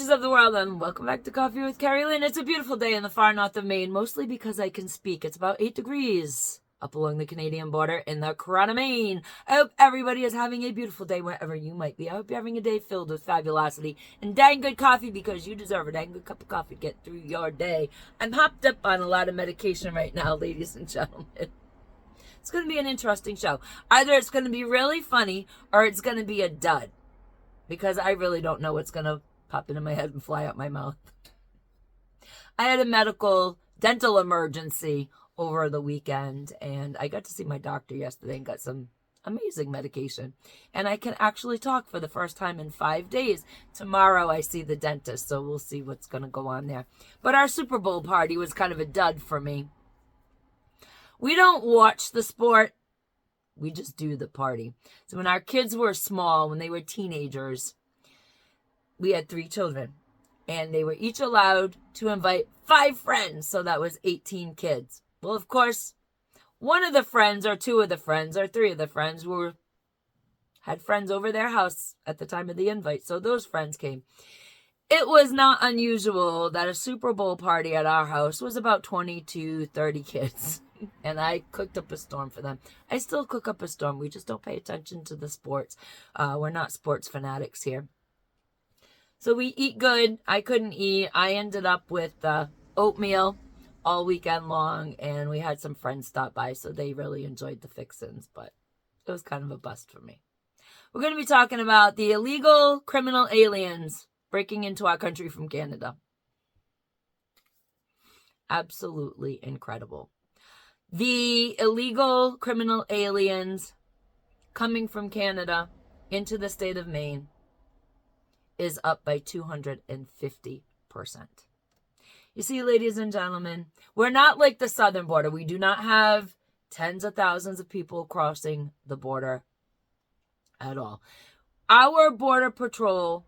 pieces of the world, and welcome back to Coffee with Kerri-Lynn. It's a beautiful day in the far north of Maine, mostly because I can speak. It's about 8 degrees up along the Canadian border in the crown of Maine. I hope everybody is having a beautiful day wherever you might be. I hope you're having a day filled with fabulosity and dang good coffee, because you deserve a dang good cup of coffee to get through your day. I'm hopped up on a lot of medication right now, ladies and gentlemen. It's going to be an interesting show. Either it's going to be really funny or it's going to be a dud, because I really don't know what's going to pop into my head and fly out my mouth. I had a dental emergency over the weekend, and I got to see my doctor yesterday and got some amazing medication. And I can actually talk for the first time in 5 days. Tomorrow I see the dentist, so we'll see what's going to go on there. But our Super Bowl party was kind of a dud for me. We don't watch the sport. We just do the party. So when our kids were small, when they were teenagers, we had 3 children, and they were each allowed to invite 5 friends. So that was 18 kids. Well, of course, one of the friends or 2 of the friends or 3 of the friends had friends over their house at the time of the invite. So those friends came. It was not unusual that a Super Bowl party at our house was about 20 to 30 kids. And I cooked up a storm for them. I still cook up a storm. We just don't pay attention to the sports. We're not sports fanatics here. So we eat good. I couldn't eat. I ended up with oatmeal all weekend long, and we had some friends stop by, so they really enjoyed the fixins, but it was kind of a bust for me. We're going to be talking about the illegal criminal aliens breaking into our country from Canada. Absolutely incredible. The illegal criminal aliens coming from Canada into the state of Maine is up by 250%. You see, ladies and gentlemen, we're not like the southern border. We do not have tens of thousands of people crossing the border at all. Our Border Patrol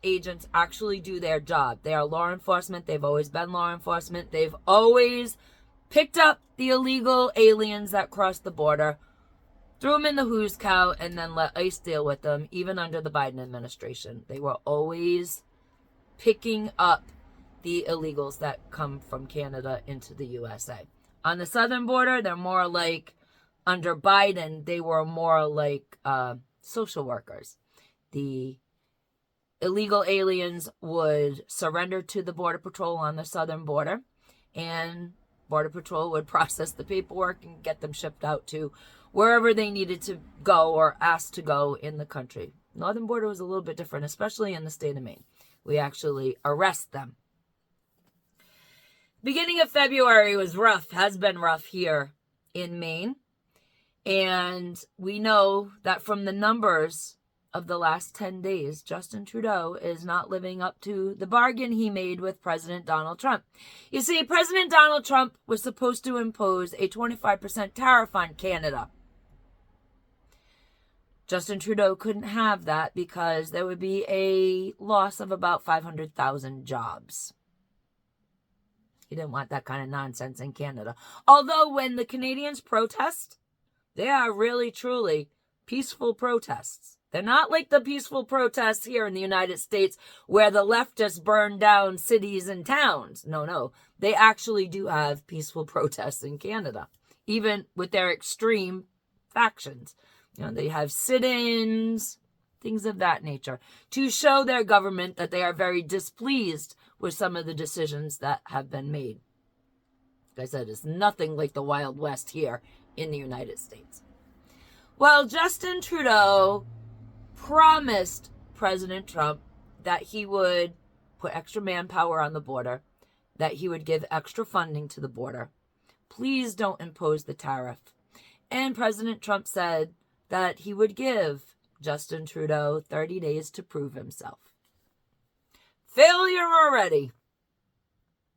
agents actually do their job. They are law enforcement. They've always been law enforcement. They've always picked up the illegal aliens that cross the border, threw them in the who's cow, and then let ICE deal with them, even under the Biden administration. They were always picking up the illegals that come from Canada into the USA. On the southern border, they're more like, under Biden, they were more like social workers. The illegal aliens would surrender to the Border Patrol on the southern border, and Border Patrol would process the paperwork and get them shipped out to wherever they needed to go or asked to go in the country. Northern border was a little bit different, especially in the state of Maine. We actually arrest them. Beginning of February was rough, has been rough here in Maine. And we know that from the numbers of the last 10 days, Justin Trudeau is not living up to the bargain he made with President Donald Trump. You see, President Donald Trump was supposed to impose a 25% tariff on Canada. Justin Trudeau couldn't have that because there would be a loss of about 500,000 jobs. He didn't want that kind of nonsense in Canada. Although when the Canadians protest, they are really, truly peaceful protests. They're not like the peaceful protests here in the United States where the leftists burn down cities and towns. No. They actually do have peaceful protests in Canada, even with their extreme factions. They have sit-ins, things of that nature, to show their government that they are very displeased with some of the decisions that have been made. Like I said, it's nothing like the Wild West here in the United States. Well, Justin Trudeau promised President Trump that he would put extra manpower on the border, that he would give extra funding to the border. Please don't impose the tariff. And President Trump said that he would give Justin Trudeau 30 days to prove himself. Failure already.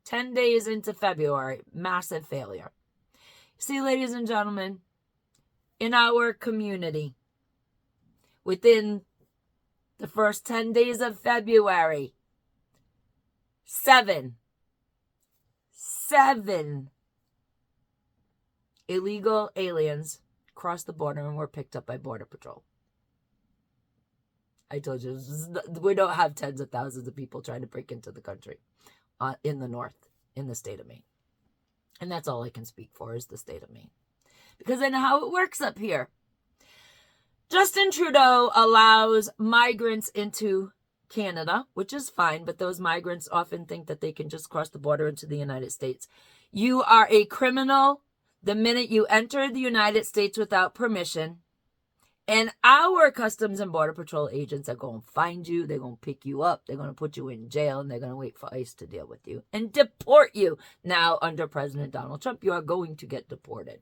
10 days into February, massive failure. See, ladies and gentlemen, in our community, within the first 10 days of February, 7 illegal aliens crossed the border and were picked up by Border Patrol. I told you, we don't have tens of thousands of people trying to break into the country in the north, in the state of Maine. And that's all I can speak for is the state of Maine. Because I know how it works up here. Justin Trudeau allows migrants into Canada, which is fine, but those migrants often think that they can just cross the border into the United States. You are a criminal the minute you enter the United States without permission, and our Customs and Border Patrol agents are going to find you, they're going to pick you up, they're going to put you in jail, and they're going to wait for ICE to deal with you and deport you. Now, under President Donald Trump, you are going to get deported.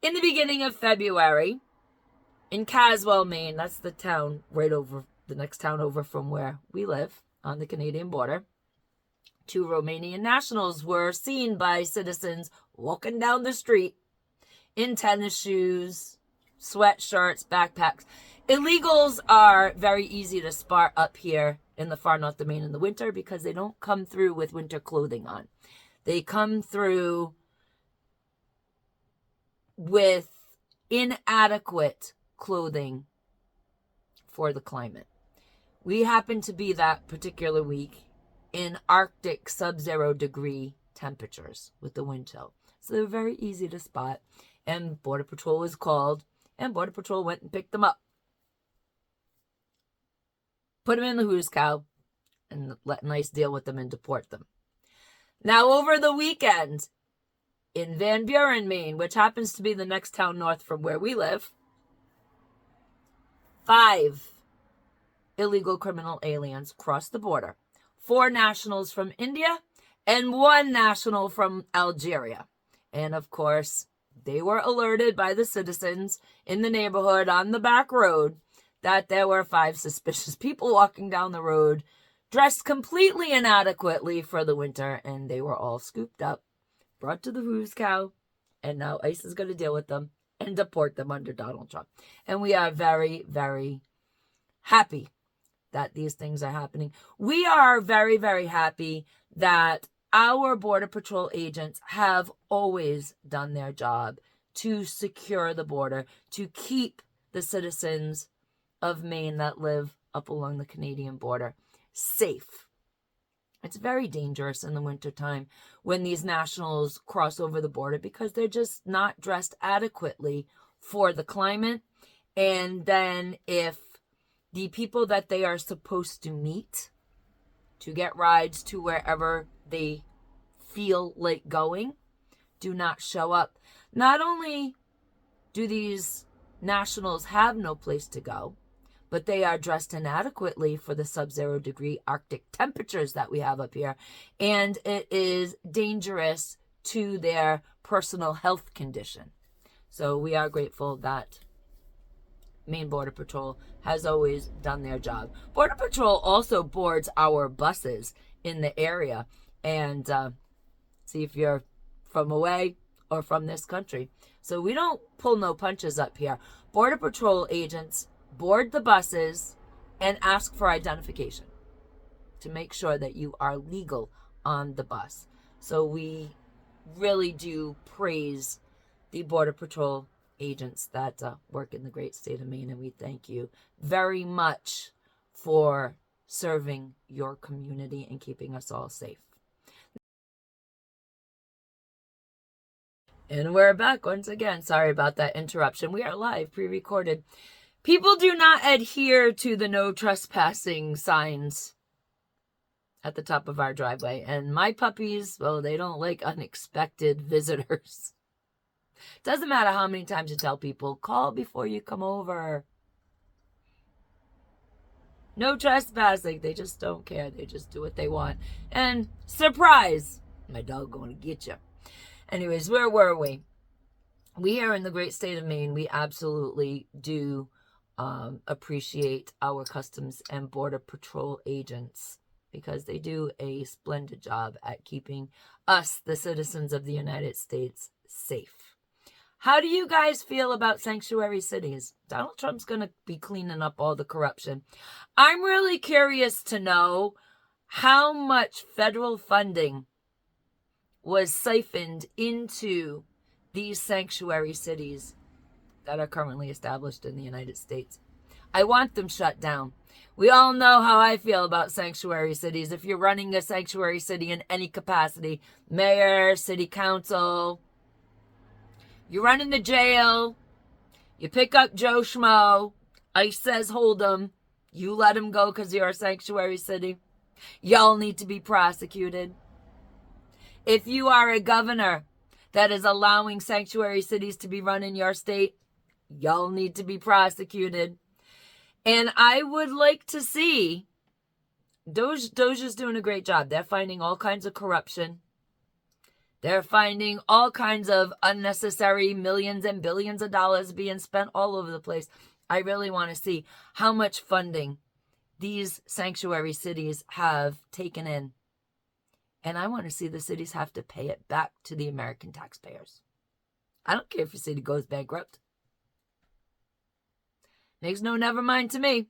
In the beginning of February, in Caswell, Maine, that's the town right over, the next town over from where we live on the Canadian border, 2 Romanian nationals were seen by citizens walking down the street in tennis shoes, sweatshirts, backpacks. Illegals are very easy to spot up here in the far north of Maine in the winter because they don't come through with winter clothing on. They come through with inadequate clothing for the climate. We happen to be that particular week in Arctic sub-zero degree temperatures with the wind chill. So they're very easy to spot. And Border Patrol was called, and Border Patrol went and picked them up. Put them in the Who's Cow and let NICE deal with them and deport them. Now over the weekend in Van Buren, Maine, which happens to be the next town north from where we live, 5 illegal criminal aliens crossed the border. 4 nationals from India and 1 national from Algeria. And of course, they were alerted by the citizens in the neighborhood on the back road that there were 5 suspicious people walking down the road dressed completely inadequately for the winter, and they were all scooped up, brought to the Who's Cow, and now ICE is going to deal with them and deport them under Donald Trump. And we are very, very happy that these things are happening. We are very, very happy that our Border Patrol agents have always done their job to secure the border, to keep the citizens of Maine that live up along the Canadian border safe. It's very dangerous in the wintertime when these nationals cross over the border because they're just not dressed adequately for the climate. And then if the people that they are supposed to meet to get rides to wherever they feel like going do not show up, not only do these nationals have no place to go, but they are dressed inadequately for the sub-zero degree Arctic temperatures that we have up here. And it is dangerous to their personal health condition. So we are grateful that Maine Border Patrol has always done their job. Border Patrol also boards our buses in the area. And see if you're from away or from this country. So we don't pull no punches up here. Border Patrol agents board the buses and ask for identification to make sure that you are legal on the bus. So we really do praise the Border Patrol agents that work in the great state of Maine, and we thank you very much for serving your community and keeping us all safe. And we're back once again. Sorry about that interruption. We are live, pre-recorded. People do not adhere to the no trespassing signs at the top of our driveway. And my puppies, well, they don't like unexpected visitors. Doesn't matter how many times you tell people, call before you come over. No trespassing. They just don't care. They just do what they want. And surprise, my dog going to get you. Anyways, where were we? We here in the great state of Maine, we absolutely do appreciate our Customs and Border Patrol agents because they do a splendid job at keeping us, the citizens of the United States, safe. How do you guys feel about sanctuary cities? Donald Trump's going to be cleaning up all the corruption. I'm really curious to know how much federal funding was siphoned into these sanctuary cities that are currently established in the United States. I want them shut down. We all know how I feel about sanctuary cities. If you're running a sanctuary city in any capacity, mayor, city council, you're running the jail, you pick up Joe Schmo, ICE says hold him, you let him go because you're a sanctuary city. Y'all need to be prosecuted. If you are a governor that is allowing sanctuary cities to be run in your state, y'all need to be prosecuted. And I would like to see, Doja's doing a great job. They're finding all kinds of corruption. They're finding all kinds of unnecessary millions and billions of dollars being spent all over the place. I really want to see how much funding these sanctuary cities have taken in. And I want to see the cities have to pay it back to the American taxpayers. I don't care if your city goes bankrupt. Makes no never mind to me.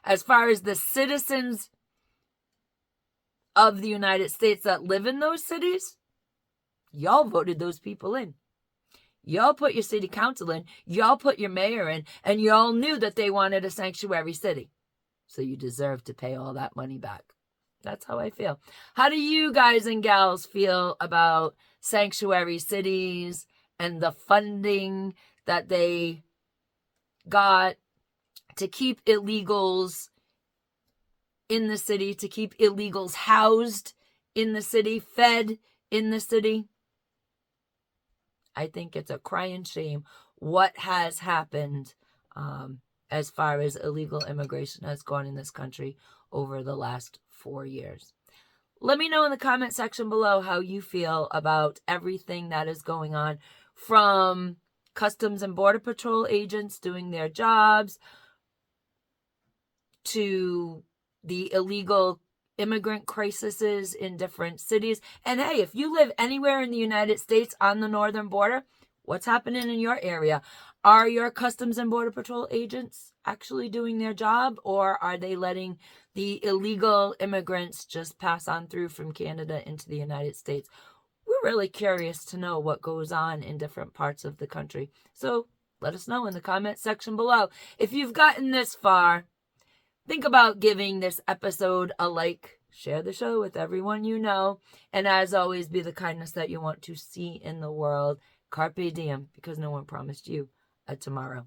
As far as the citizens of the United States that live in those cities, y'all voted those people in. Y'all put your city council in. Y'all put your mayor in. And y'all knew that they wanted a sanctuary city. So you deserve to pay all that money back. That's how I feel. How do you guys and gals feel about sanctuary cities and the funding that they got to keep illegals in the city, to keep illegals housed in the city, fed in the city? I think it's a crying shame what has happened as far as illegal immigration has gone in this country over the last 4 years. Let me know in the comment section below how you feel about everything that is going on, from Customs and Border Patrol agents doing their jobs to the illegal immigrant crises in different cities. And hey, if you live anywhere in the United States on the northern border, what's happening in your area? Are your Customs and Border Patrol agents actually doing their job, or are they letting the illegal immigrants just pass on through from Canada into the United States? We're really curious to know what goes on in different parts of the country. So let us know in the comment section below. If you've gotten this far, think about giving this episode a like. Share the show with everyone you know. And as always, be the kindness that you want to see in the world. Carpe Diem, because no one promised you a tomorrow.